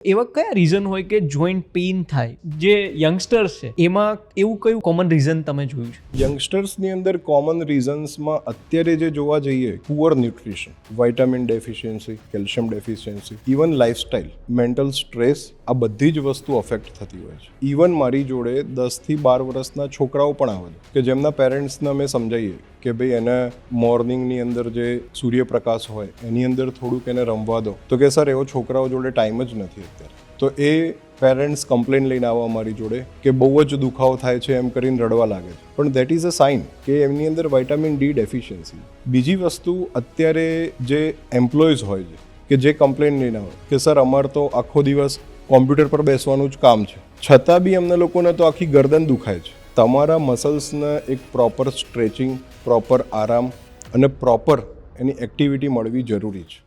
એવા કયા રીઝન હોય કે જોઈન્ટ પેઇન થાય જે યંગસ્ટર્સ છે એમાં એવું કયું કોમન રીઝન તમે જોયું છે? યંગસ્ટર્સની અંદર કોમન રીઝન્સમાં અત્યારે જે જોવા જઈએ, poor nutrition, vitamin deficiency, calcium deficiency, even lifestyle, mental stress, આ બધી જ વસ્તુ અફેક્ટ થતી હોય છે. ઇવન મારી જોડે 10 થી 12 વર્ષના છોકરાઓ પણ આવે છે કે જેમના પેરેન્ટ્સને અમે સમજાવીએ કે ભાઈ એને મોર્નિંગની અંદર જે સૂર્યપ્રકાશ હોય એની અંદર થોડુંક એને રમવા દો, તો કે સર એવો છોકરાઓ જોડે ટાઈમ જ નથી અત્યારે. તો એ પેરેન્ટ્સ કમ્પ્લેન લઈને આવવા અમારી જોડે કે બહુ જ દુખાવો થાય છે એમ કરીને રડવા લાગે છે. પણ દેટ ઇઝ અ સાઇન કે એમની અંદર વાઇટામિન ડી ડેફિશિયન્સી. બીજી વસ્તુ, અત્યારે જે એમ્પ્લોઈઝ હોય છે કે જે કમ્પ્લેન લઈને આવે કે સર અમારે તો આખો દિવસ કોમ્પ્યુટર પર બેસવાનું જ કામ છે, છતાં બી અમને લોકોને તો આખી ગરદન દુખાય છે. તમારા મસલ્સને એક પ્રોપર સ્ટ્રેચિંગ, પ્રોપર આરામ અને પ્રોપર એની એક્ટિવિટી મળવી જરૂરી છે.